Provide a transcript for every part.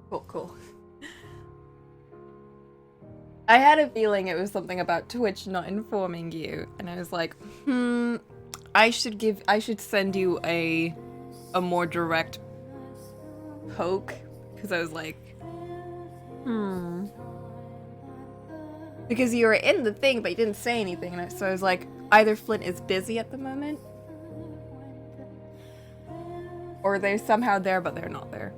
Cool, cool. I had a feeling it was something about Twitch not informing you, and I was like, I should send you a more direct poke, because I was like, because you were in the thing, but you didn't say anything, and so I was like, either Flint is busy at the moment, or they're somehow there, but they're not there.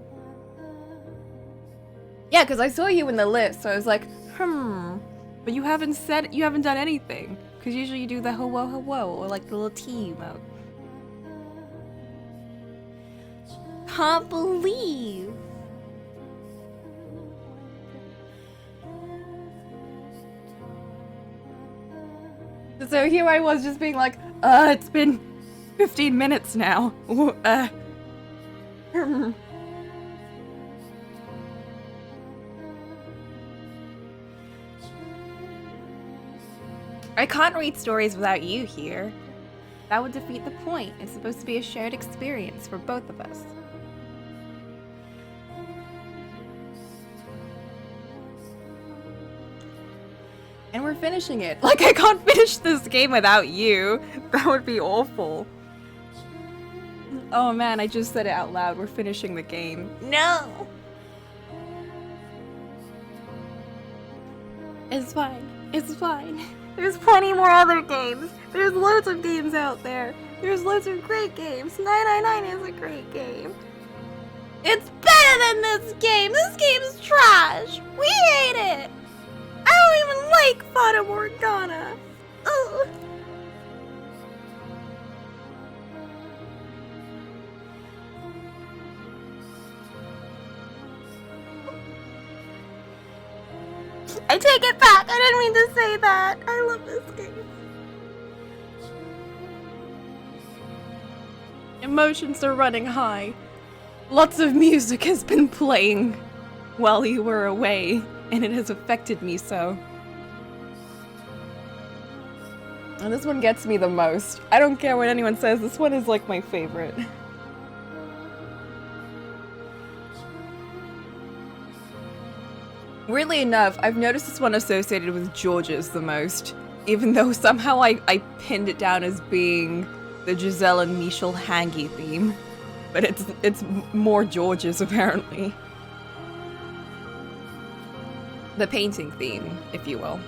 Yeah, because I saw you in the list, so I was like, but you haven't done anything. Because usually you do the hello, hello, or like the little T emote. Can't believe. So here I was just being like, it's been 15 minutes now. I can't read stories without you here. That would defeat the point. It's supposed to be a shared experience for both of us. And we're finishing it. Like, I can't finish this game without you. That would be awful. Oh man, I just said it out loud. We're finishing the game. No! It's fine. It's fine. There's plenty more other games. There's loads of games out there. There's loads of great games. 999 is a great game. It's better than this game. This game's trash. We hate it. I don't even like Fata Morgana. Ugh. I take it back. I didn't mean to say that. I love this game. Emotions are running high. Lots of music has been playing while you were away, and it has affected me so. And this one gets me the most. I don't care what anyone says, this one is like my favorite. Weirdly enough, I've noticed this one associated with George's the most, even though somehow I pinned it down as being the Giselle and Michel Hangy theme. But it's more George's, apparently. The painting theme, if you will.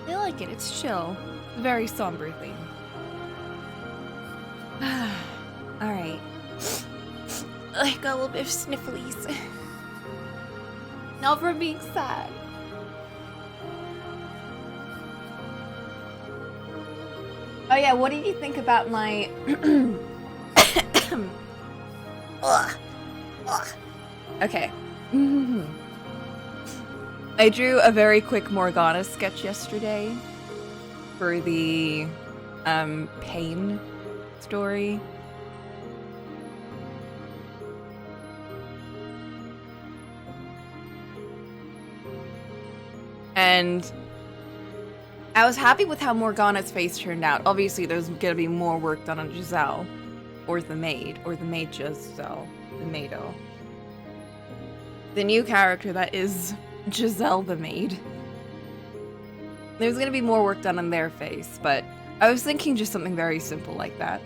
I like it, it's chill. Very somber theme. Alright. I got a little bit of snifflies. Not from being sad. Oh yeah, what did you think about my... Okay. I drew a very quick Morgana sketch yesterday for the pain story. And I was happy with how Morgana's face turned out. Obviously, there's gonna be more work done on Giselle, or the maid Giselle, the maido. The new character that is Giselle the maid. There's gonna be more work done on their face, but I was thinking just something very simple like that.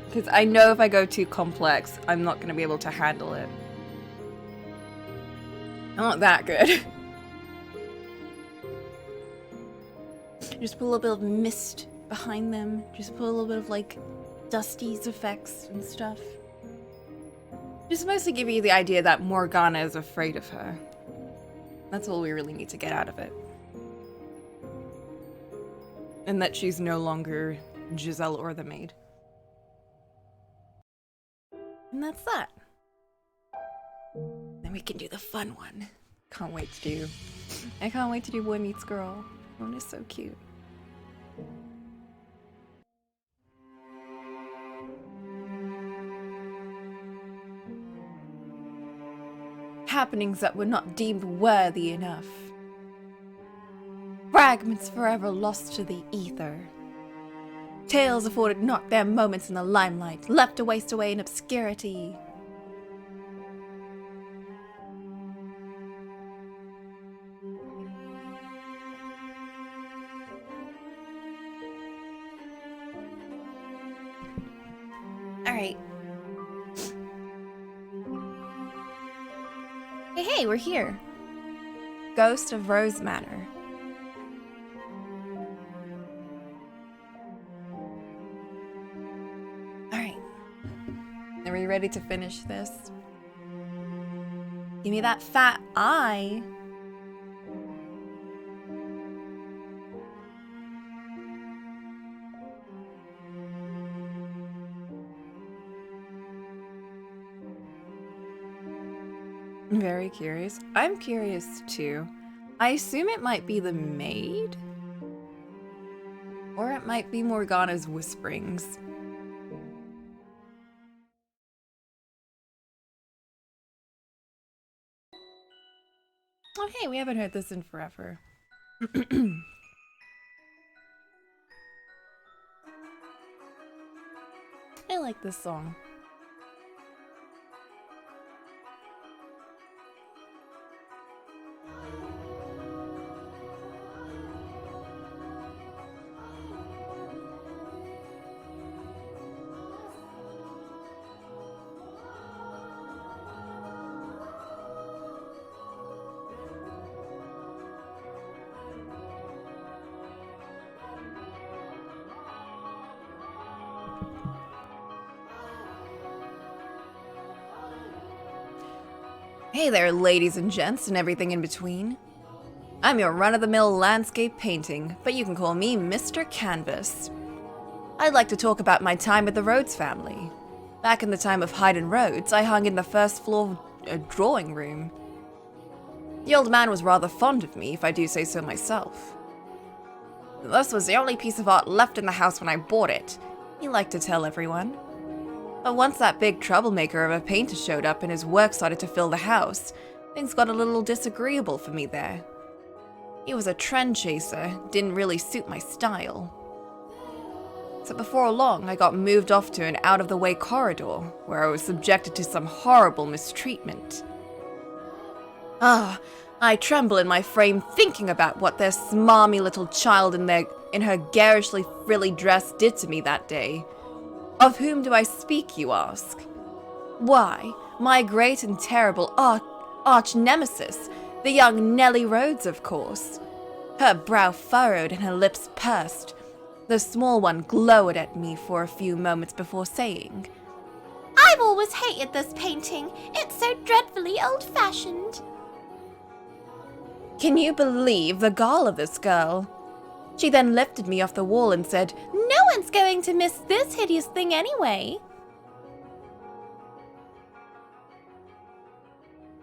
Because I know if I go too complex, I'm not gonna be able to handle it. I'm not that good. Just put a little bit of mist behind them. Just put a little bit of like Dusty's effects and stuff. Just mostly give you the idea that Morgana is afraid of her. That's all we really need to get out of it. And that she's no longer Giselle or the maid. And that's that. Then we can do the fun one. Can't wait to do. I can't wait to do Boy Meets Girl. That one is so cute. Happenings that were not deemed worthy enough. Fragments forever lost to the ether. Tales afforded not their moments in the limelight, left to waste away in obscurity. Alright. Hey, we're here. Ghost of Rose Manor. Alright. Are we ready to finish this? Give me that fat eye. I'm very curious. I'm curious too. I assume it might be the maid? Or it might be Morgana's whisperings. Oh hey, we haven't heard this in forever. I like this song. Hey there, ladies and gents and everything in between. I'm your run-of-the-mill landscape painting, but you can call me Mr. Canvas. I'd like to talk about my time with the Rhodes family. Back in the time of Hyde and Rhodes, I hung in the first floor drawing room. The old man was rather fond of me, if I do say so myself. This was the only piece of art left in the house when I bought it, he liked to tell everyone. But once that big troublemaker of a painter showed up and his work started to fill the house, things got a little disagreeable for me there. He was a trend chaser, didn't really suit my style. So before long, I got moved off to an out-of-the-way corridor, where I was subjected to some horrible mistreatment. I tremble in my frame thinking about what their smarmy little child in her garishly frilly dress did to me that day. Of whom do I speak, you ask? Why, my great and terrible arch-nemesis, the young Nellie Rhodes, of course. Her brow furrowed and her lips pursed. The small one glowered at me for a few moments before saying, "I've always hated this painting. It's so dreadfully old-fashioned." Can you believe the gall of this girl? She then lifted me off the wall and said, "No one's going to miss this hideous thing anyway."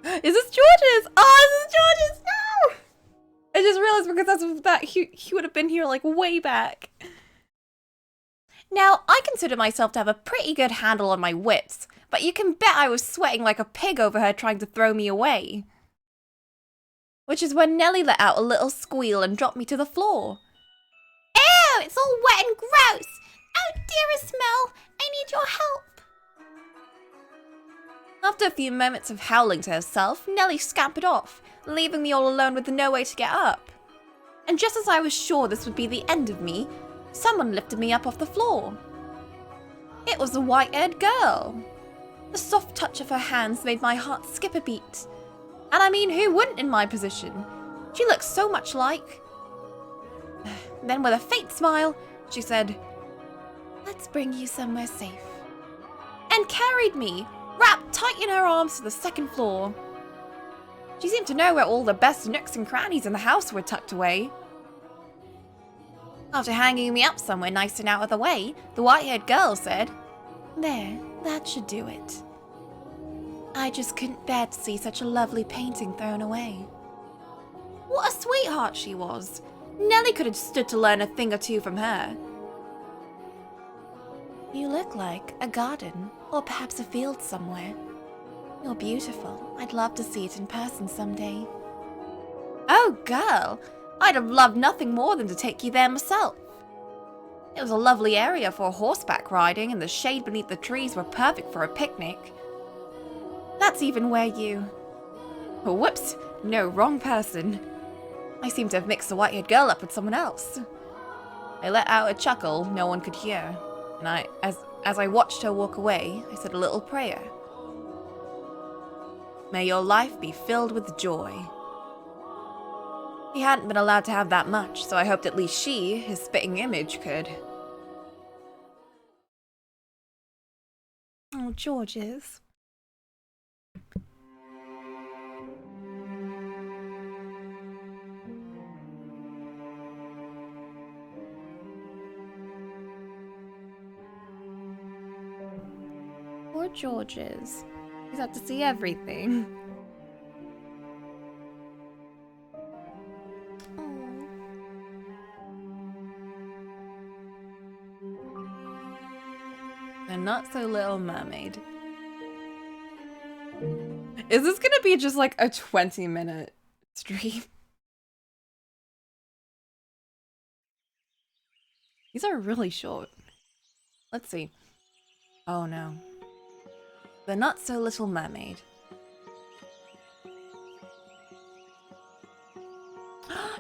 Is this George's? Oh, this is George's! No! I just realized because he would have been here like way back. Now, I consider myself to have a pretty good handle on my wits, but you can bet I was sweating like a pig over her trying to throw me away. Which is when Nellie let out a little squeal and dropped me to the floor. Ew, it's all wet and gross. Oh, dearest Mel, I need your help. After a few moments of howling to herself, Nellie scampered off, leaving me all alone with no way to get up. And just as I was sure this would be the end of me, someone lifted me up off the floor. It was a white-haired girl. The soft touch of her hands made my heart skip a beat. And I mean, who wouldn't in my position? She looked so much like... Then with a faint smile, she said, "Let's bring you somewhere safe." And carried me, wrapped tight in her arms to the second floor. She seemed to know where all the best nooks and crannies in the house were tucked away. After hanging me up somewhere nice and out of the way, the white-haired girl said, "There, that should do it." I just couldn't bear to see such a lovely painting thrown away. What a sweetheart she was. Nellie could have stood to learn a thing or two from her. You look like a garden, or perhaps a field somewhere. You're beautiful. I'd love to see it in person someday. Oh, girl, I'd have loved nothing more than to take you there myself. It was a lovely area for horseback riding, and the shade beneath the trees were perfect for a picnic. That's even where you... Oh, whoops! No, wrong person. I seem to have mixed the white-haired girl up with someone else. I let out a chuckle no one could hear, and as I watched her walk away, I said a little prayer. May your life be filled with joy. He hadn't been allowed to have that much, so I hoped at least she, his spitting image, could. Oh, Georges. Poor Georges. He's had to see everything. The Not So Little Mermaid. Is this gonna be just like a 20-minute stream? These are really short. Let's see. Oh no. The Not So Little Mermaid.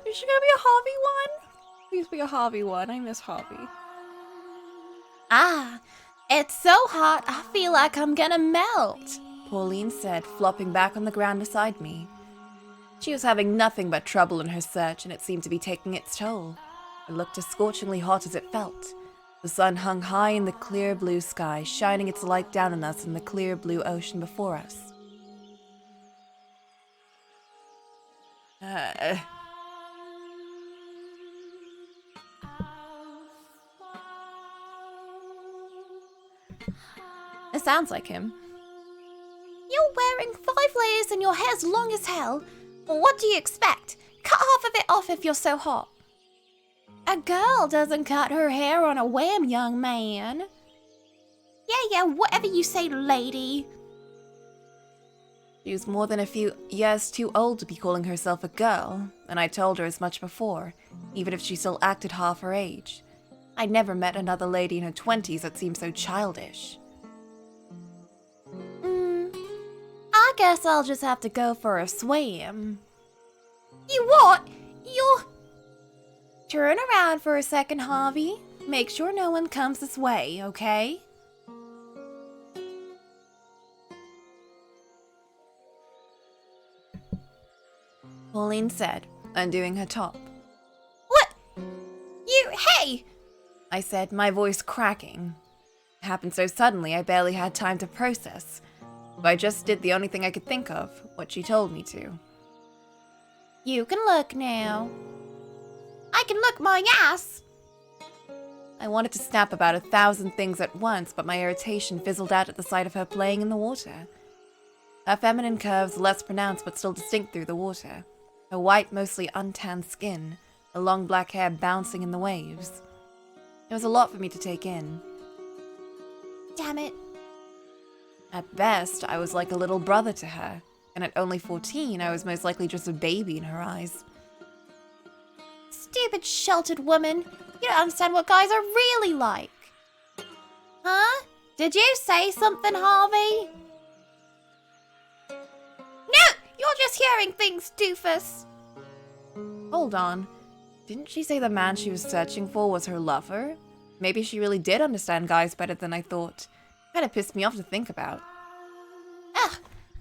Is she gonna be a Harvey one? Please be a Harvey one. I miss Harvey. Ah, it's so hot, I feel like I'm gonna melt, Pauline said, flopping back on the ground beside me. She was having nothing but trouble in her search, and it seemed to be taking its toll. It looked as scorchingly hot as it felt. The sun hung high in the clear blue sky, shining its light down on us in the clear blue ocean before us. It sounds like him. You're wearing 5 layers and your hair's long as hell. What do you expect? Cut half of it off if you're so hot. A girl doesn't cut her hair on a whim, young man. Yeah, whatever you say, lady. She was more than a few years too old to be calling herself a girl, and I told her as much before, even if she still acted half her age. I'd never met another lady in her 20s that seemed so childish. I guess I'll just have to go for a swim. You what? You're... Turn around for a second, Harvey. Make sure no one comes this way, okay? Pauline said, undoing her top. What? You... Hey! I said, my voice cracking. It happened so suddenly I barely had time to process. But I just did the only thing I could think of, what she told me to. You can look now. I can look my ass! I wanted to snap about 1,000 things at once, but my irritation fizzled out at the sight of her playing in the water. Her feminine curves less pronounced but still distinct through the water. Her white, mostly untanned skin, her long black hair bouncing in the waves. It was a lot for me to take in. Damn it. At best, I was like a little brother to her, and at only 14, I was most likely just a baby in her eyes. Stupid sheltered woman. You don't understand what guys are really like. Huh? Did you say something, Harvey? No! You're just hearing things, doofus. Hold on. Didn't she say the man she was searching for was her lover? Maybe she really did understand guys better than I thought. Kinda pissed me off to think about. Ugh,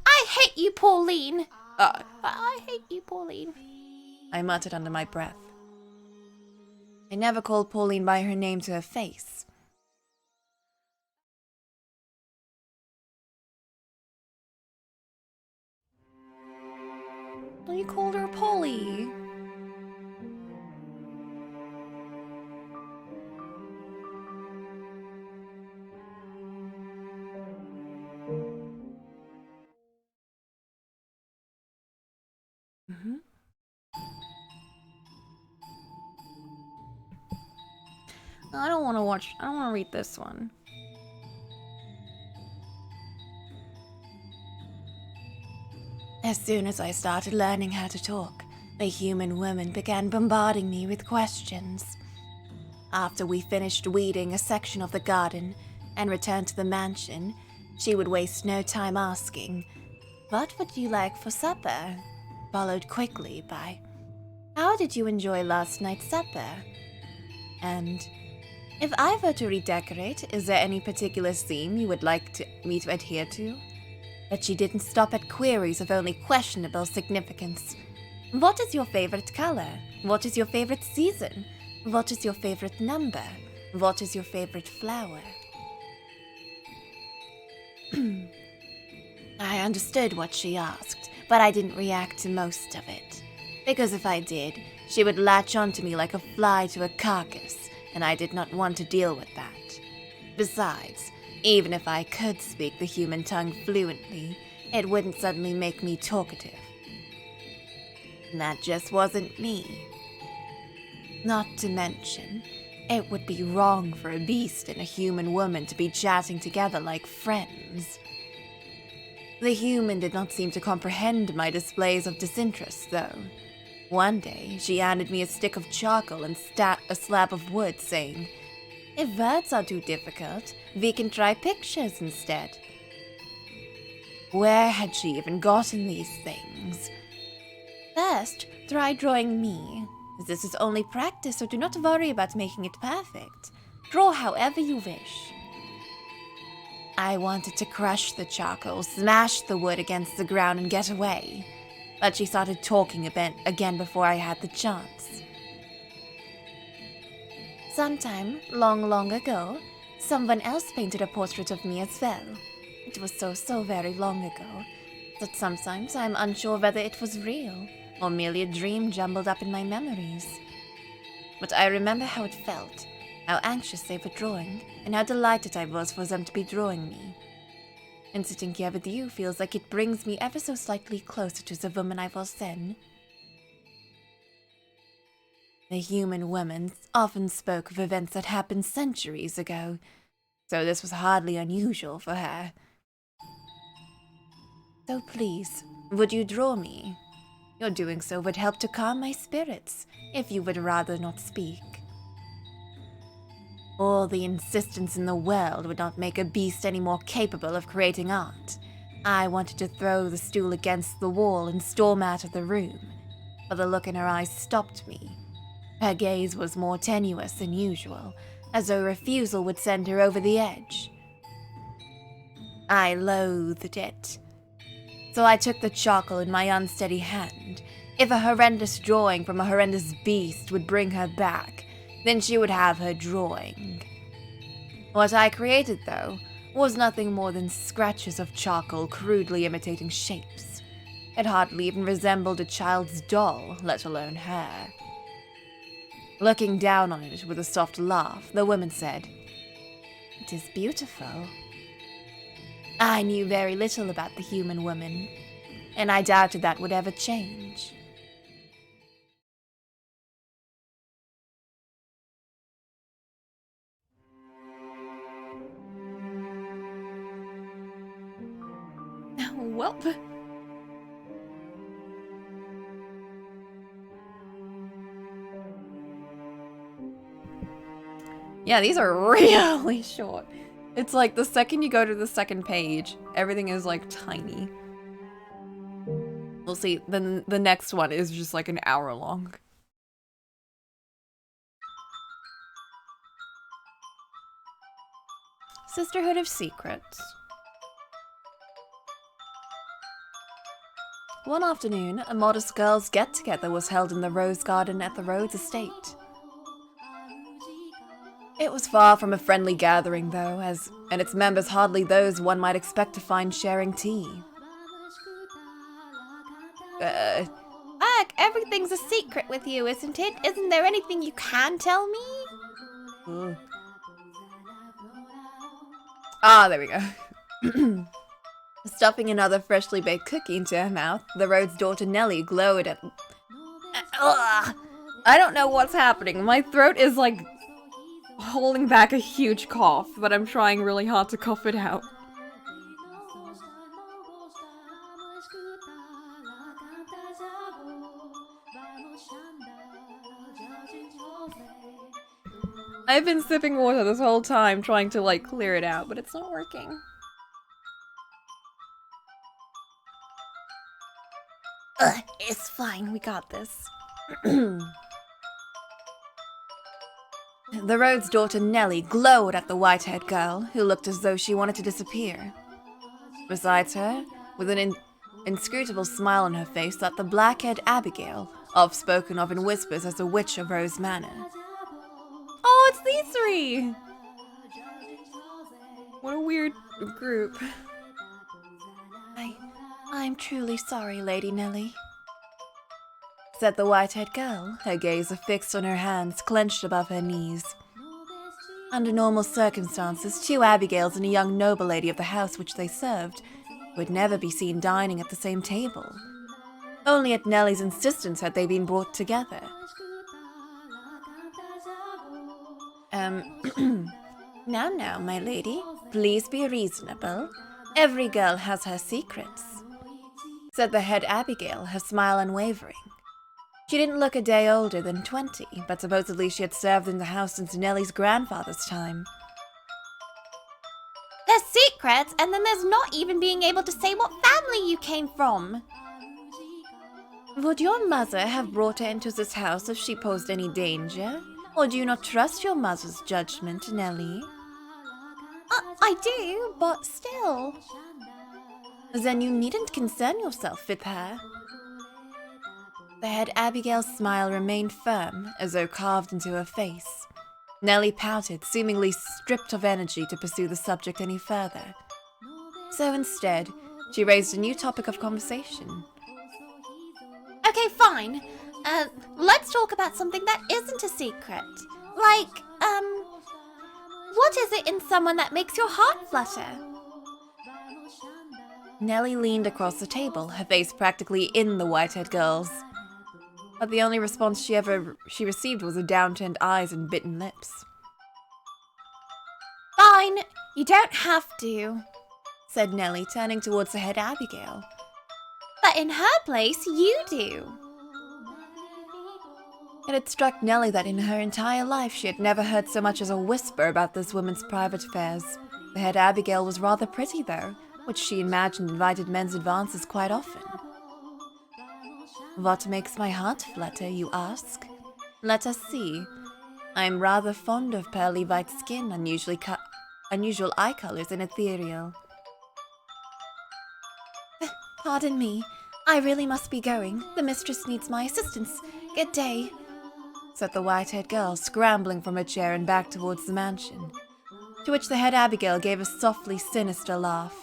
I hate you, Pauline. I hate you, Pauline. I muttered under my breath. I never called Pauline by her name to her face. Well, you called her Polly. I don't want to read this one. As soon as I started learning how to talk, the human woman began bombarding me with questions. After we finished weeding a section of the garden and returned to the mansion, she would waste no time asking, "What would you like for supper?" Followed quickly by, "How did you enjoy last night's supper?" And, "If I were to redecorate, is there any particular theme you would like me to adhere to?" But she didn't stop at queries of only questionable significance. "What is your favorite color? What is your favorite season? What is your favorite number? What is your favorite flower?" I understood what she asked, but I didn't react to most of it. Because if I did, she would latch onto me like a fly to a carcass, and I did not want to deal with that. Besides, even if I could speak the human tongue fluently, it wouldn't suddenly make me talkative. And that just wasn't me. Not to mention, it would be wrong for a beast and a human woman to be chatting together like friends. The human did not seem to comprehend my displays of disinterest, though. One day, she handed me a stick of charcoal and a slab of wood, saying, "If words are too difficult, we can try pictures instead." Where had she even gotten these things? "First, try drawing me. This is only practice, so do not worry about making it perfect. Draw however you wish." I wanted to crush the charcoal, smash the wood against the ground, and get away. But she started talking again before I had the chance. "Sometime, long ago, someone else painted a portrait of me as well. It was so very long ago that sometimes I'm unsure whether it was real or merely a dream jumbled up in my memories. But I remember how it felt, how anxious they were drawing, and how delighted I was for them to be drawing me. And sitting here with you feels like it brings me ever so slightly closer to the woman I was then." The human woman often spoke of events that happened centuries ago, so this was hardly unusual for her. "So please, would you draw me? Your doing so would help to calm my spirits, if you would rather not speak." All the insistence in the world would not make a beast any more capable of creating art. I wanted to throw the stool against the wall and storm out of the room, but the look in her eyes stopped me. Her gaze was more tenuous than usual, as though refusal would send her over the edge. I loathed it. So I took the charcoal in my unsteady hand. If a horrendous drawing from a horrendous beast would bring her back, then she would have her drawing. What I created, though, was nothing more than scratches of charcoal crudely imitating shapes. It hardly even resembled a child's doll, let alone her. Looking down on it with a soft laugh, the woman said, "It is beautiful." I knew very little about the human woman, and I doubted that would ever change. Welp. Yeah, these are really short. It's like the second you go to the second page, everything is like tiny. We'll see, then the next one is just like an hour long. Sisterhood of Secrets. One afternoon, a modest girls' get-together was held in the rose garden at the Rhodes estate. It was far from a friendly gathering, though, and its members hardly those one might expect to find sharing tea. Ugh, everything's a secret with you, isn't it? Isn't there anything you can tell me? Ah, there we go. Stuffing another freshly baked cookie into her mouth, the Rhodes' daughter Nellie glowed at... Ugh! I don't know what's happening. My throat is like holding back a huge cough, but I'm trying really hard to cough it out. I've been sipping water this whole time trying to, like, clear it out, but it's not working. Ugh, it's fine, we got this. The Rhodes' daughter Nellie glowed at the white-haired girl, who looked as though she wanted to disappear. Besides her, with an inscrutable smile on her face, sat the black-haired Abigail, oft spoken of in whispers as the Witch of Rose Manor. Oh, it's these three! What a weird group. I'm truly sorry, Lady Nellie, said the white-haired girl, her gaze affixed on her hands clenched above her knees. Under normal circumstances, two Abigails and a young noble lady of the house which they served would never be seen dining at the same table. Only at Nellie's insistence had they been brought together. Now, my lady, please be reasonable. Every girl has her secrets, said the head Abigail, her smile unwavering. She didn't look a day older than 20, but supposedly she had served in the house since Nellie's grandfather's time. There's secrets, and then there's not even being able to say what family you came from. Would your mother have brought her into this house if she posed any danger? Or do you not trust your mother's judgment, Nellie? I do, but still. Then you needn't concern yourself with her. The head Abigail's smile remained firm, as though carved into her face. Nellie pouted, seemingly stripped of energy to pursue the subject any further. So instead, she raised a new topic of conversation. Okay, fine. Let's talk about something that isn't a secret. Like, what is it in someone that makes your heart flutter? Nellie leaned across the table, her face practically in the white-haired girl's. But the only response she received was a downturned eyes and bitten lips. Fine, you don't have to, said Nellie, turning towards the head Abigail. But in her place, you do. It had struck Nellie that in her entire life she had never heard so much as a whisper about this woman's private affairs. The head Abigail was rather pretty, though, which she imagined invited men's advances quite often. What makes my heart flutter, you ask? Let us see. I am rather fond of pearly white skin, unusual eye colors, and ethereal. Pardon me. I really must be going. The mistress needs my assistance. Good day, said the white-haired girl, scrambling from her chair and back towards the mansion. To which the head Abigail gave a softly sinister laugh.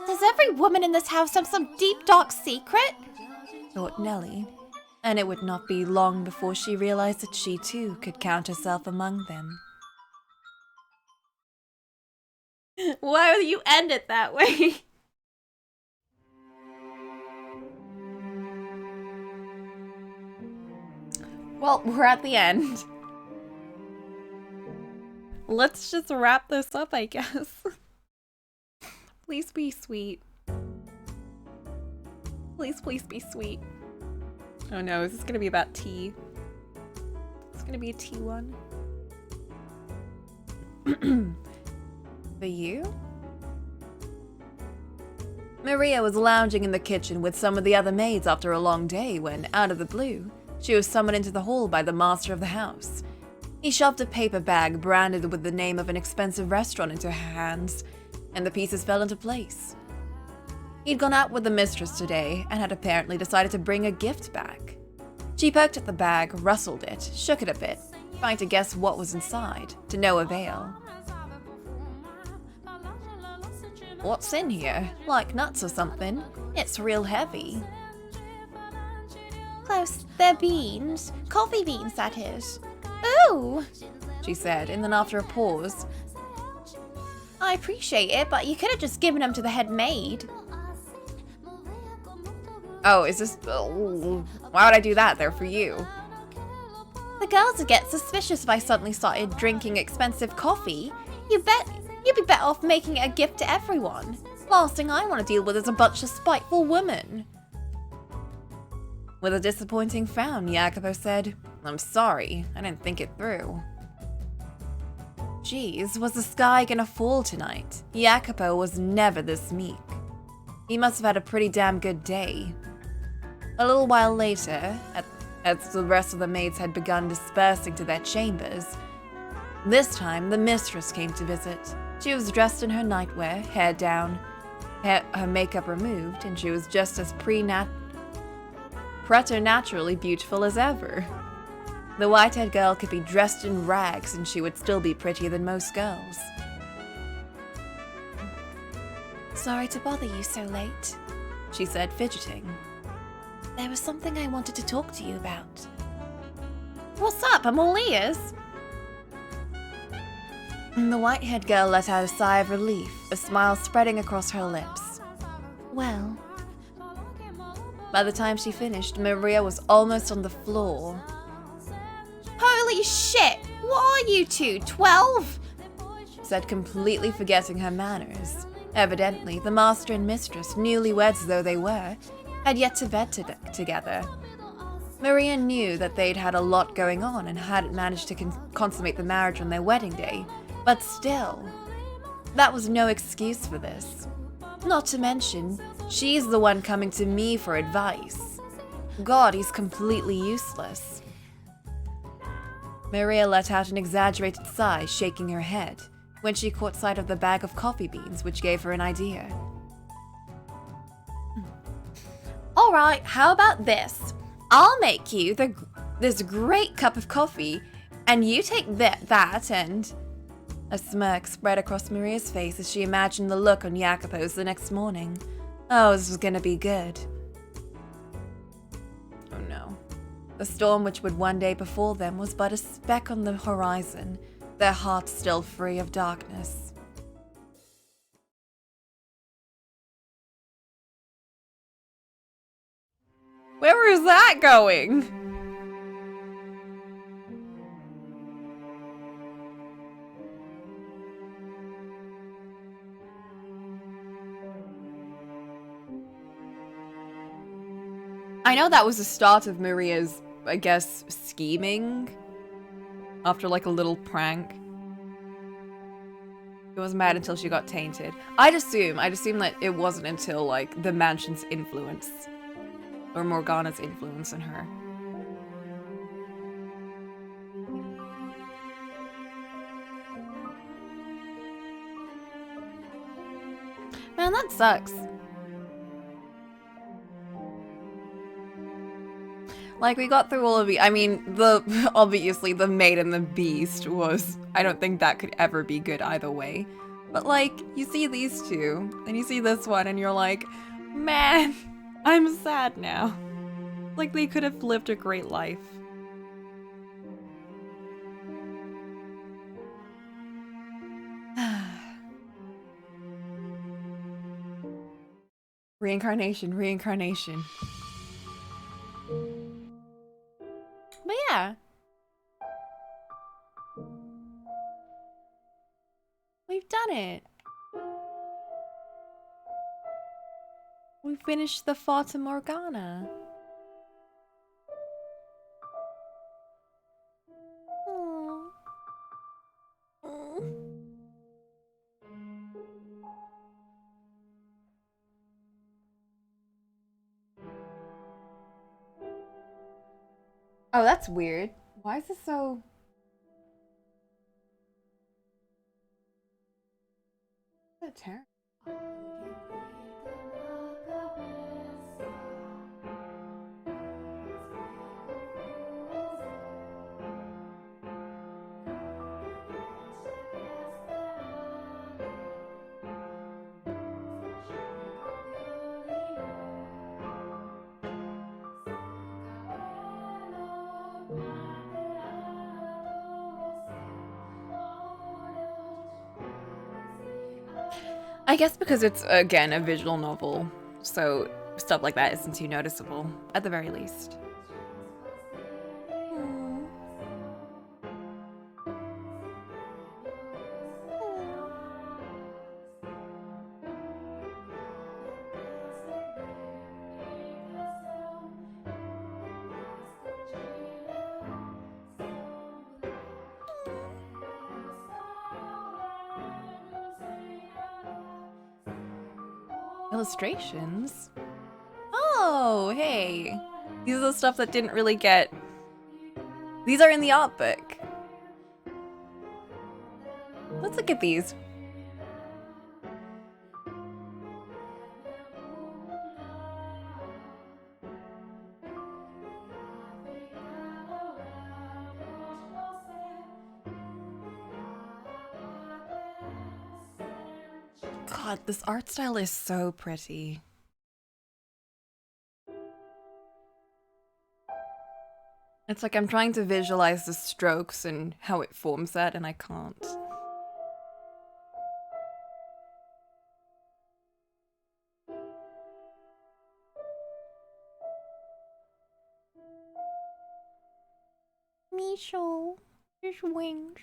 Does every woman in this house have some deep, dark secret? Thought Nellie, and it would not be long before she realized that she too could count herself among them. Why would you end it that way? Well, we're at the end. Let's just wrap this up, I guess. Please be sweet. Please, please be sweet. Oh no, is this gonna be about tea? It's gonna be a tea one. For you? Maria was lounging in the kitchen with some of the other maids after a long day when, out of the blue, she was summoned into the hall by the master of the house. He shoved a paper bag branded with the name of an expensive restaurant into her hands, and the pieces fell into place. He'd gone out with the mistress today and had apparently decided to bring a gift back. She poked at the bag, rustled it, shook it a bit, trying to guess what was inside, to no avail. What's in here? Like nuts or something? It's real heavy. Close, they're beans. Coffee beans, that is. Ooh, she said, and then after a pause, I appreciate it, but you could have just given them to the head maid. Oh, is this... Oh, why would I do that? They're for you. The girls would get suspicious if I suddenly started drinking expensive coffee. You'd be better off making it a gift to everyone. Last thing I want to deal with is a bunch of spiteful women. With a disappointing frown, Jacopo said, I'm sorry, I didn't think it through. Geez, was the sky gonna fall tonight? Jacopo was never this meek. He must have had a pretty damn good day. A little while later, as the rest of the maids had begun dispersing to their chambers, this time the mistress came to visit. She was dressed in her nightwear, hair down, her makeup removed, and she was just as preternaturally beautiful as ever. The white-haired girl could be dressed in rags and she would still be prettier than most girls. Sorry to bother you so late, she said, fidgeting. There was something I wanted to talk to you about. What's up? I'm all ears. The white-haired girl let out a sigh of relief, a smile spreading across her lips. Well, by the time she finished, Maria was almost on the floor. Holy shit! What are you two, 12? Said, completely forgetting her manners. Evidently, the master and mistress, newlyweds though they were, had yet to bed together. Maria knew that they'd had a lot going on and hadn't managed to consummate the marriage on their wedding day, but still, that was no excuse for this. Not to mention, she's the one coming to me for advice. God, he's completely useless. Maria let out an exaggerated sigh, shaking her head, when she caught sight of the bag of coffee beans, which gave her an idea. Alright, how about this? I'll make you this great cup of coffee, and you take that and... A smirk spread across Maria's face as she imagined the look on Jacopo's the next morning. Oh, this was gonna be good. Oh no. The storm which would one day befall them was but a speck on the horizon, their hearts still free of darkness. Where is that going? I know that was the start of Maria's, I guess, scheming. After like a little prank. It wasn't bad until she got tainted. I'd assume that it wasn't until like the mansion's influence. Or Morgana's influence on her. Man, that sucks. Like, we got through all of I mean, obviously the Maid and the Beast was, I don't think that could ever be good either way. But like, you see these two, and you see this one, and you're like, man, I'm sad now. Like, they could have lived a great life. Reincarnation, reincarnation. But yeah. We've done it. We finished the Fata Morgana. Aww. Aww. Oh, that's weird. Why is this so... That's terrible. I guess because it's, again, a visual novel, so stuff like that isn't too noticeable, at the very least. Illustrations? Oh, hey. These are the stuff that didn't really get... These are in the art book. Let's look at these. God, this art style is so pretty. It's like I'm trying to visualize the strokes and how it forms that, and I can't. Michel, his wings.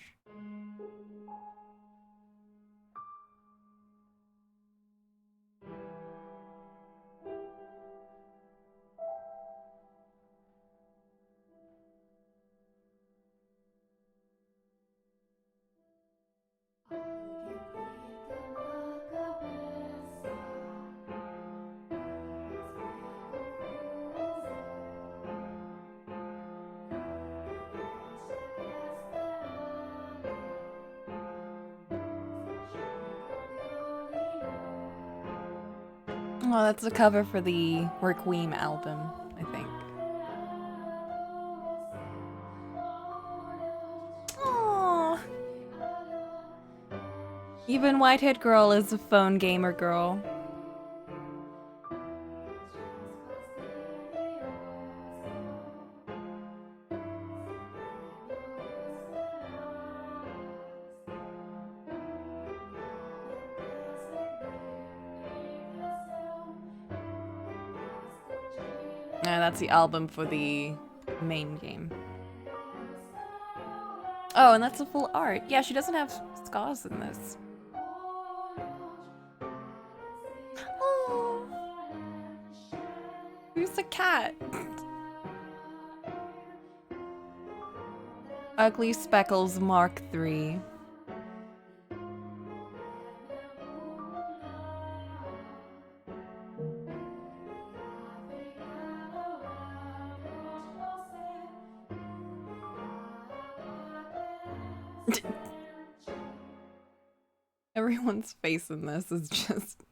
Oh, that's the cover for the Requiem album, I think. Aww. Even Whitehead Girl is a phone gamer girl. Yeah, that's the album for the main game. Oh, and that's the full art. Yeah, she doesn't have scars in this. Oh, who's the cat? Ugly Speckles Mark III. Everyone's face in this is just...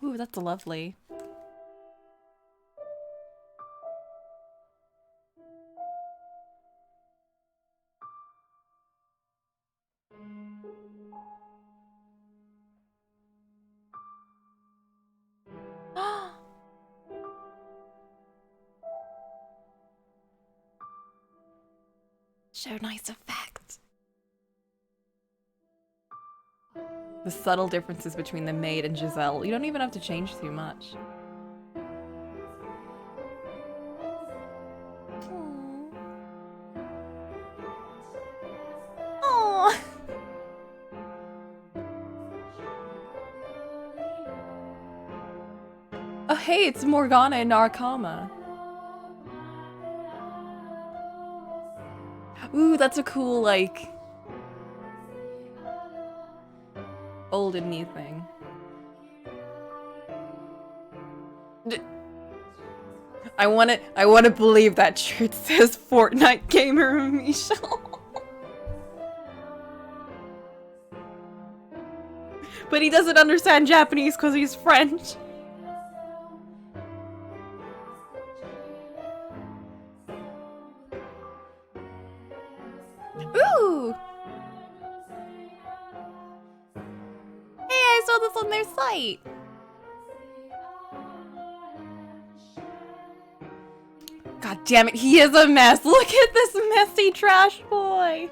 Ooh, that's lovely. Show nice effect. The subtle differences between the maid and Giselle. You don't even have to change too much. Aww. Oh hey, it's Morgana and Narcama. Ooh, that's a cool, like... old and new thing. I wanna believe that shirt says Fortnite Gamer Michel. But he doesn't understand Japanese because he's French. Ooh! Hey, I saw this on their site. God damn it, he is a mess. Look at this messy trash boy.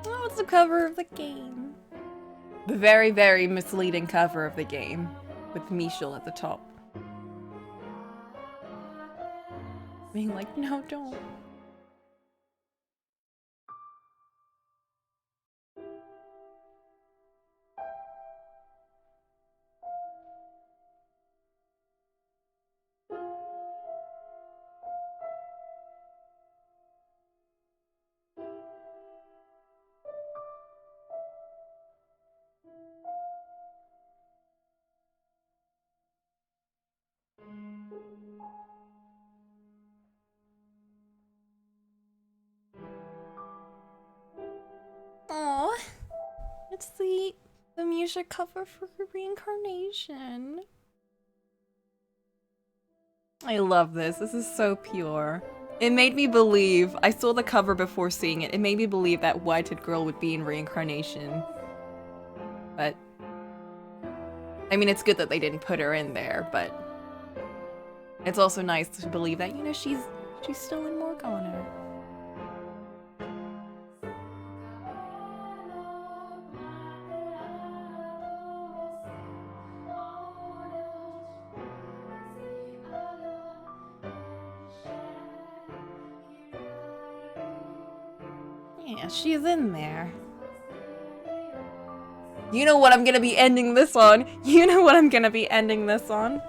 Oh, it's the cover of the game. The very, very misleading cover of the game with Michel at the top. Being like, no, don't. The music cover for Reincarnation. I love this. This is so pure. It made me believe, I saw the cover before seeing it, it made me believe that Whited Girl would be in Reincarnation. But, I mean, it's good that they didn't put her in there, but it's also nice to believe that, you know, she's still in Morgana. Yeah, she's in there. You know what I'm gonna be ending this on? You know what I'm gonna be ending this on?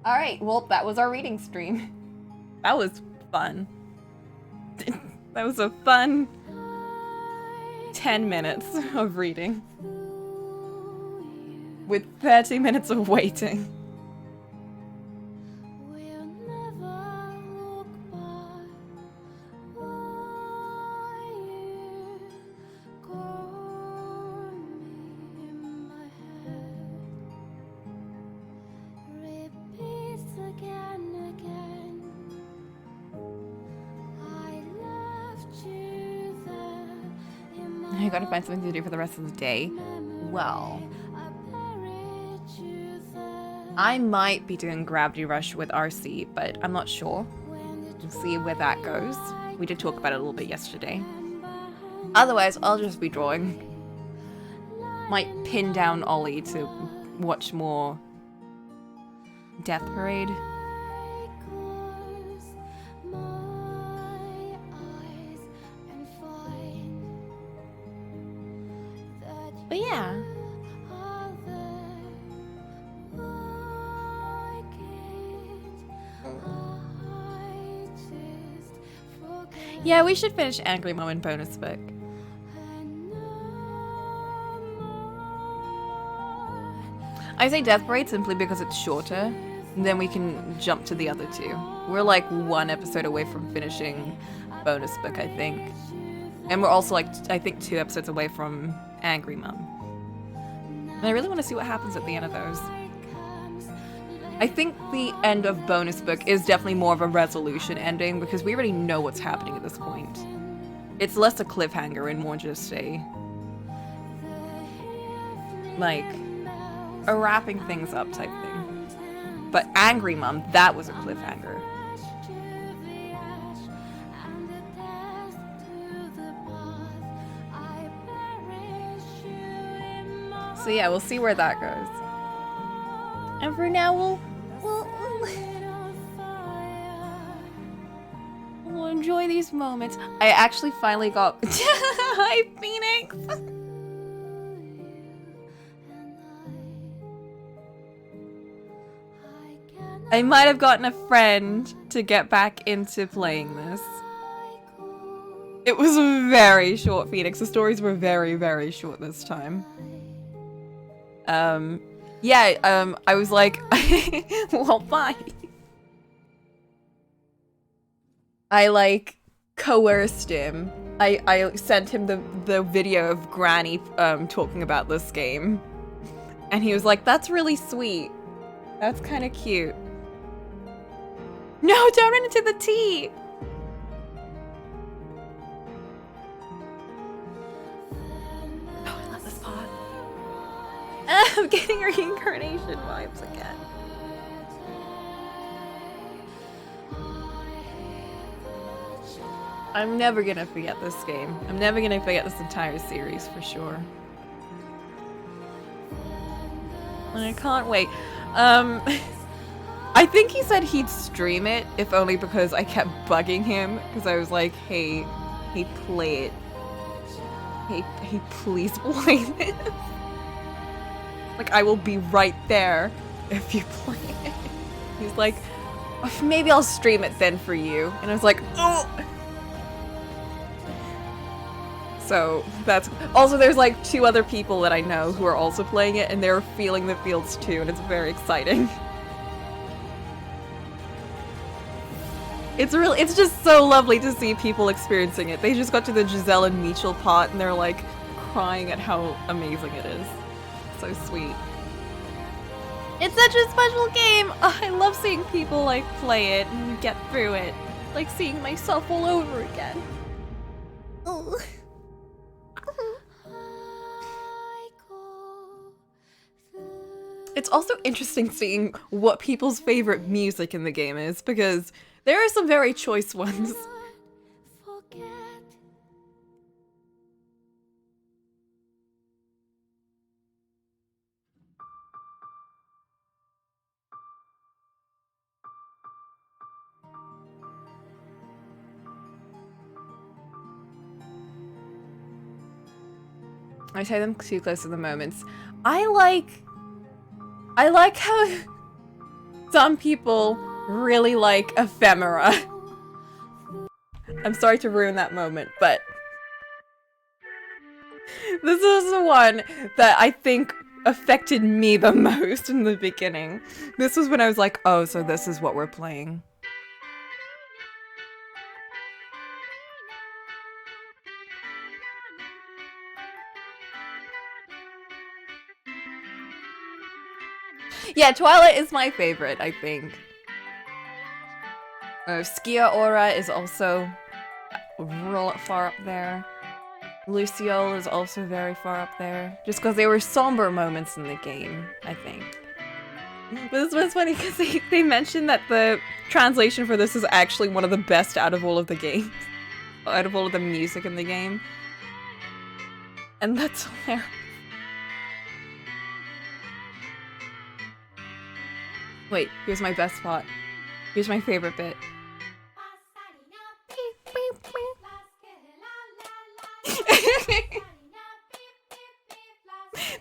Alright, well, that was our reading stream. That was fun. That was a fun 10 minutes of reading. With 30 minutes of waiting. I gotta find something to do for the rest of the day. Well, I might be doing Gravity Rush with RC, but I'm not sure. We'll see where that goes. We did talk about it a little bit yesterday. Otherwise, I'll just be drawing. Might pin down Ollie to watch more Death Parade. But yeah. Yeah, we should finish Angry Mom in bonus book. I say Death Parade simply because it's shorter, and then we can jump to the other two. We're like one episode away from finishing bonus book, I think. And we're also like, I think 2 episodes away from Angry Mom. And I really want to see what happens at the end of those. I think the end of bonus book is definitely more of a resolution ending because we already know what's happening at this point. It's less a cliffhanger and more just a wrapping things up type thing. But Angry Mom, that was a cliffhanger. So yeah, we'll see where that goes. And for now, we'll enjoy these moments. I actually finally got... Hi, Phoenix! I might have gotten a friend to get back into playing this. It was very short, Phoenix. The stories were very, very short this time. I was like, well, bye. I coerced him. I sent him the video of Granny talking about this game. And he was like, that's really sweet. That's kind of cute. No, don't run into the tea! Oh, I love this part. I'm getting reincarnation vibes again. I'm never gonna forget this game. I'm never gonna forget this entire series for sure. And I can't wait. I think he said he'd stream it, if only because I kept bugging him, because I was like, hey, play it. Hey, please play this. Like, I will be right there if you play it. He's like, maybe I'll stream it then for you. And I was like, oh! So that's also, there's like 2 other people that I know who are also playing it, and they're feeling the feels too, and it's very exciting. It's just so lovely to see people experiencing it. They just got to the Giselle and Mitchell part, and they're like crying at how amazing it is. So sweet. It's such a special game. Oh, I love seeing people like play it and get through it, like seeing myself all over again. Oh. It's also interesting seeing what people's favorite music in the game is, because there are some very choice ones. I say them too close to the moments. I like how some people really like ephemera. I'm sorry to ruin that moment, but this is the one that I think affected me the most in the beginning. This was when I was like, oh, so this is what we're playing. Yeah, Twilight is my favorite, I think. Skia Aura is also real far up there. Luciole is also very far up there. Just because they were somber moments in the game, I think. But this was funny because they mentioned that the translation for this is actually one of the best out of all of the games. Out of all of the music in the game. And that's hilarious. Wait, here's my best spot. Here's my favorite bit.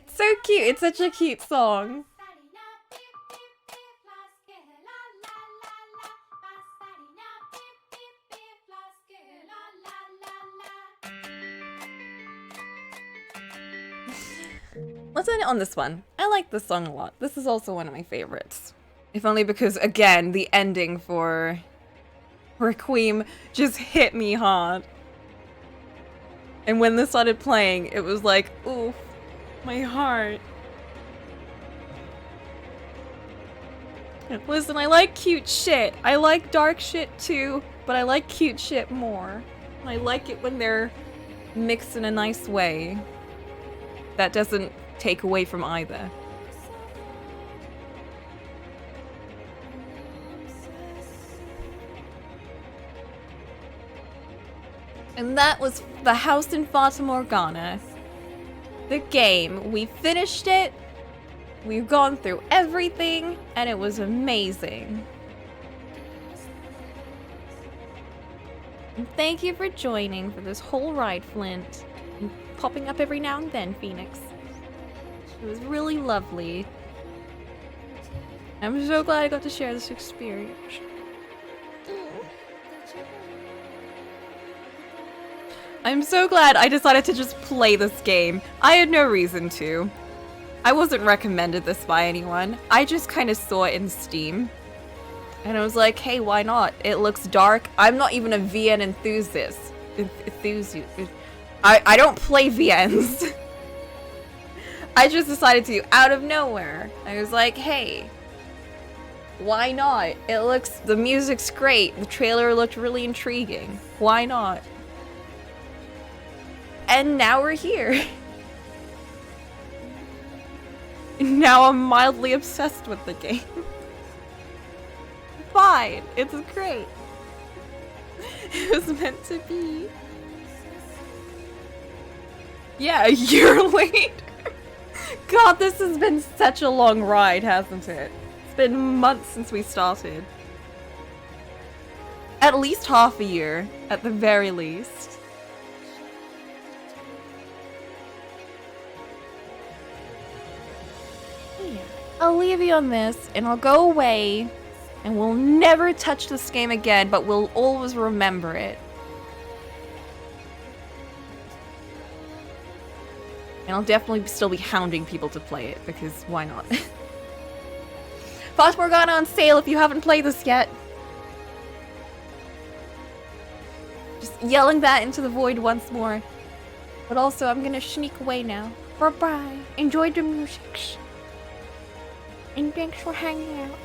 So cute. It's such a cute song. Let's end it on this one. I like this song a lot. This is also one of my favorites. If only because, again, the ending for Requiem just hit me hard. And when this started playing, it was like, oof, my heart. Listen, I like cute shit. I like dark shit too, but I like cute shit more. I like it when they're mixed in a nice way. That doesn't take away from either. And that was The House in Fata Morgana. The game. We finished it. We've gone through everything, and it was amazing. And thank you for joining for this whole ride, Flint. And popping up every now and then, Phoenix. It was really lovely. I'm so glad I got to share this experience. I'm so glad I decided to just play this game. I had no reason to. I wasn't recommended this by anyone. I just kind of saw it in Steam. And I was like, hey, why not? It looks dark. I'm not even a VN enthusiast. I don't play VNs. I just decided to, out of nowhere. I was like, hey, why not? The music's great. The trailer looked really intriguing. Why not? And now we're here. Now I'm mildly obsessed with the game. Fine, it's great. It was meant to be. Yeah, a year later. God, this has been such a long ride, hasn't it? It's been months since we started. At least half a year, at the very least. I'll leave you on this, and I'll go away, and we'll never touch this game again, but we'll always remember it. And I'll definitely still be hounding people to play it, because why not? Fata Morgana on sale if you haven't played this yet. Just yelling that into the void once more. But also, I'm gonna sneak away now. Bye-bye. Enjoy the music. And thanks for hanging out.